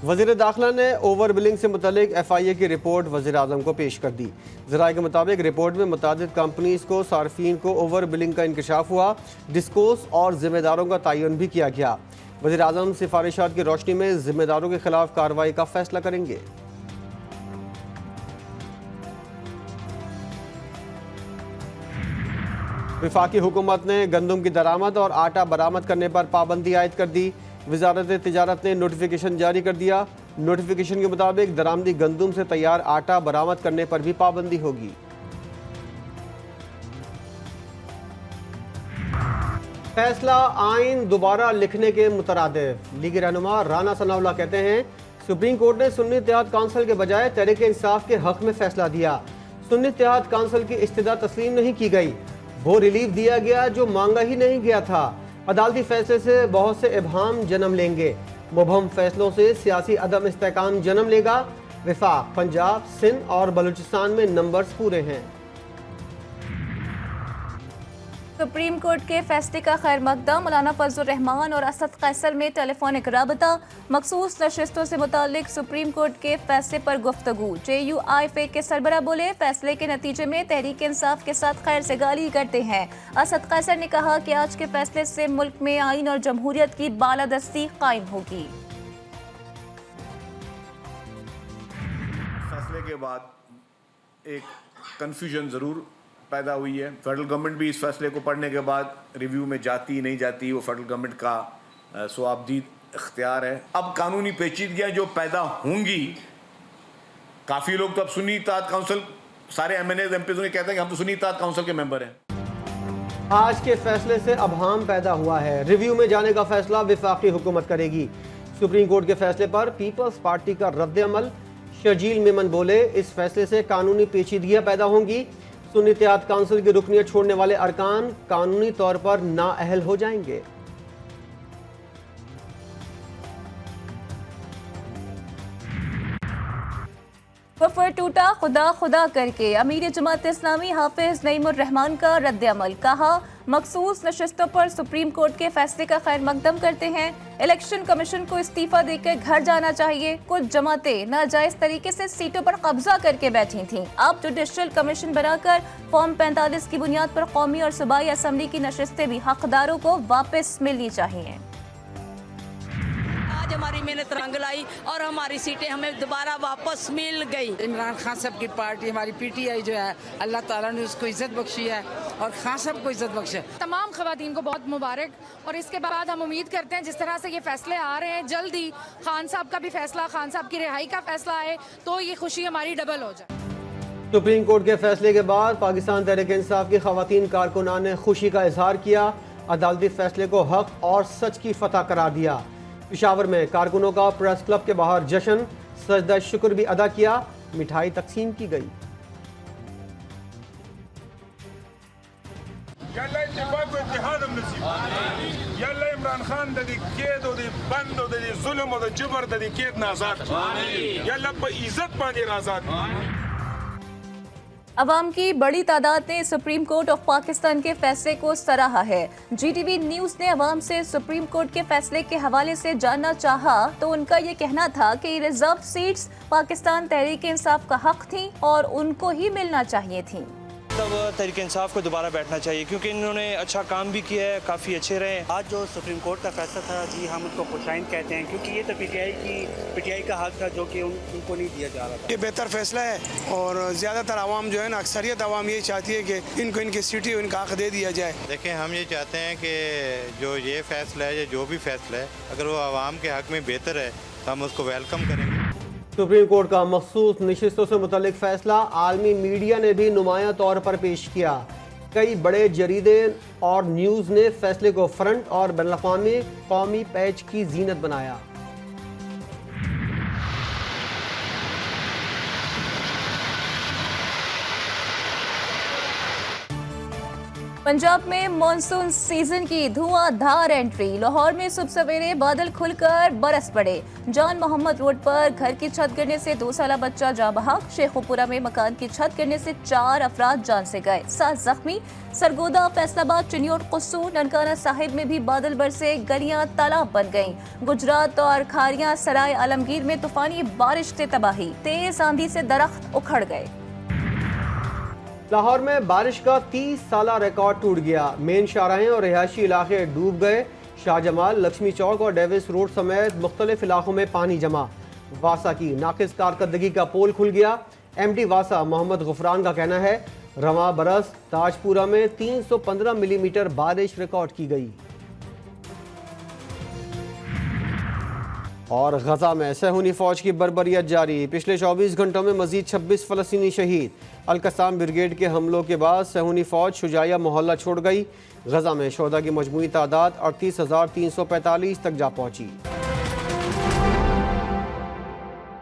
वज़ीर दाखिला ने ओवर बिलिंग से मुतल्लिक FIA की रिपोर्ट वज़ीर आज़म को पेश कर दी। ज़राए के मुताबिक रिपोर्ट में मुतादिद कंपनीज को सार्फिन को ओवर बिलिंग का इंकशाफ हुआ। डिस्कोस और जिम्मेदारों का तयन भी किया गया। वज़ीर आज़म सिफारिशात की रोशनी में जिम्मेदारों के खिलाफ कार्रवाई का फैसला करेंगे। वफाकी हुकूमत ने गंदम की दरामद और आटा बरामद करने पर पाबंदी आयद कर दी। वजारत तिजारत ने नोटिफिकेशन जारी कर दिया। नोटिफिकेशन के मुताबिक दरामदी गंदम से तैयार आटा बरामद करने पर भी पाबंदी होगी। फैसला आइन दोबारा लिखने के मुतरादिफ। लीगी रहनुमा राना सनाउल्लाह कहते हैं सुप्रीम कोर्ट ने सुन्नी इत्तेहाद काउंसिल के बजाय तहरीक इंसाफ के हक में फैसला दिया। सुन्नी इत्तेहाद काउंसिल की इस्तिदा तस्लीम नहीं की गई, वो रिलीफ दिया गया जो मांगा ही नहीं गया था। अदालती फैसले से बहुत से इबहम जन्म लेंगे। मुबहम फैसलों से सियासी अदम इस्तेहकाम जन्म लेगा। वफाक, पंजाब, सिंध और बलूचिस्तान में नंबर्स पूरे हैं। सुप्रीम कोर्ट के फैसले का खैर मकदम। मौलाना फजलुर रहमान और असद कैसर में टेलीफोनिक राबता। मखसूस नशिस्तों से मुतालिक सुप्रीम कोर्ट के फैसले पर गुफ्तगू। JUIF के सरबरा बोले फैसले के नतीजे में तहरीक इंसाफ के साथ खैर से गाली करते हैं। असद कैसर ने कहा कि आज के फैसले से मुल्क में आइन और जमहूरियत की बालादस्ती कायम होगी। फैसले के बाद एक कंफ्यूजन ज़रूर पैदा हुई है। फेडरल गवर्नमेंट भी इस फैसले को पढ़ने के बाद रिव्यू में जाती नहीं जाती, वो फेडरल गवर्नमेंट का सवाबदीद इख्तियार है। अब कानूनी पेचीदगियाँ जो पैदा होंगी, काफ़ी लोग तो अब सुन्नी इत्तेहाद काउंसिल, सारे MNAs MPs कहते हैं कि हम तो सुन्नी इत्तेहाद काउंसिल के मेंबर हैं। आज के फैसले से अबहम पैदा हुआ है। रिव्यू में जाने का फैसला वफाकी हुकूमत करेगी। सुप्रीम कोर्ट के फैसले पर पीपल्स पार्टी का रद्द अमल। शर्जील मेमन बोले इस फैसले से कानूनी पेचीदगियाँ पैदा होंगी। सुन्नी इत्तेहाद काउंसिल की रुकनियत छोड़ने वाले अरकान कानूनी तौर पर नाअहल हो जाएंगे। वफर टूटा खुदा खुदा करके। अमीर जमात इस्लामी हाफिज नईमुर रहमान का रद्द अमल। कहा मखसूस नशिस्तों पर सुप्रीम कोर्ट के फैसले का खैर मकदम करते हैं। इलेक्शन कमीशन को इस्तीफा देकर घर जाना चाहिए। कुछ जमातें नाजायज तरीके से सीटों पर कब्जा करके बैठी थीं। अब जुडिशल कमीशन बनाकर फॉर्म 45 की बुनियाद पर कौमी और सूबाई असम्बली की नशिस्तें भी हकदारों को वापस मिलनी चाहिए। हमारी मेहनत रंग लाई और हमारी सीटें हमें दोबारा वापस मिल गई। इमरान खान साहब की पार्टी हमारी PTI जो है, अल्लाह ताला ने उसको इज्जत बख्शी है और खान साहब को इज्जत बख्शे। तमाम खवातीन को बहुत मुबारक। और इसके बाद हम उम्मीद करते हैं जिस तरह से ये फैसले आ रहे हैं, जल्दी खान साहब का भी फैसला, खान साहब की रिहाई का फैसला आए तो ये खुशी हमारी डबल हो जाए। सुप्रीम कोर्ट के फैसले के बाद पाकिस्तान तहरीक इंसाफ की खवातीन कारकुनान ने खुशी का इजहार किया। अदालती फैसले को हक और सच की फतह करार दिया। पेशावर में कारकुनों का प्रेस क्लब के बाहर जश्न, सजदा शुक्र भी अदा किया। मिठाई तकसीम की गई। इमरान खान कैद बंद जुल्म जबर कैद आजाद इज्जत पानी आजाद। अवाम की बड़ी तादाद ने सुप्रीम कोर्ट ऑफ पाकिस्तान के फैसले को सराहा है। GTV न्यूज़ ने अवाम से सुप्रीम कोर्ट के फैसले के हवाले से जानना चाहा तो उनका ये कहना था कि रिजर्व सीट्स पाकिस्तान तहरीक इंसाफ का हक थी और उनको ही मिलना चाहिए थी। तब तहरीक इंसाफ को दोबारा बैठना चाहिए क्योंकि इन्होंने अच्छा काम भी किया है, काफ़ी अच्छे रहे। आज जो सुप्रीम कोर्ट का फैसला था जी, हम उसको खुशाइन कहते हैं क्योंकि ये तो PTI का हक था जो कि उनको नहीं दिया जा रहा था। ये बेहतर फैसला है और ज़्यादातर आवाम जो है ना, अक्सरियत आवाम ये चाहती है कि इनको इनकी सीटें इनका हक दे दिया जाए। देखें, हम ये चाहते हैं कि जो ये फैसला है या जो भी फैसला है, अगर वो आवाम के हक में बेहतर है तो हम उसको वेलकम करेंगे। सुप्रीम कोर्ट का मखसूस नशिस्तों से मुतल्लिक फैसला आलमी मीडिया ने भी नुमाया तौर पर पेश किया। कई बड़े जरीदे और न्यूज़ ने फैसले को फ्रंट और बैनुल-अक़वामी कौमी पेज की जीनत बनाया। पंजाब में मॉनसून सीजन की धुआंधार एंट्री। लाहौर में सुबह सवेरे बादल खुलकर बरस पड़े। जान मोहम्मद रोड पर घर की छत गिरने से 2 साला बच्चा जाँ बहक। शेखुपुरा में मकान की छत गिरने से 4 अफराद जान से गए, 7 जख्मी। सरगोदा, फैसलाबाद, चिन्योट, कुस्सू, ननकाना साहिब में भी बादल बरसे, गलियां तालाब बन गईं। गुजरात और खारियां सराय आलमगीर में तूफानी बारिश से तबाही, तेज आंधी से दरख्त उखड़ गए। लाहौर में बारिश का 30 साला रिकॉर्ड टूट गया। मेन शाहराहें और रिहायशी इलाके डूब गए। शाहजमाल, लक्ष्मी चौक और डेविस रोड समेत मुख्तलिफ इलाकों में पानी जमा। वासा की नाकिस कारकर्दगी का पोल खुल गया। MD वासा मोहम्मद गुफरान का कहना है रवां बरस ताजपुरा में 315 मिलीमीटर बारिश रिकॉर्ड की गई। और गजा में सहूनी फौज की बर्बरियत जारी। पिछले 24 घंटों में मजीद 26 फलस्तीनी शहीद। अल-कसाम ब्रिगेड के हमलों के बाद सहूनी फौज शुजाया मोहल्ला छोड़ गई। गजा में शोहदा की मजमूई तादाद 38,345 तक जा पहुंची।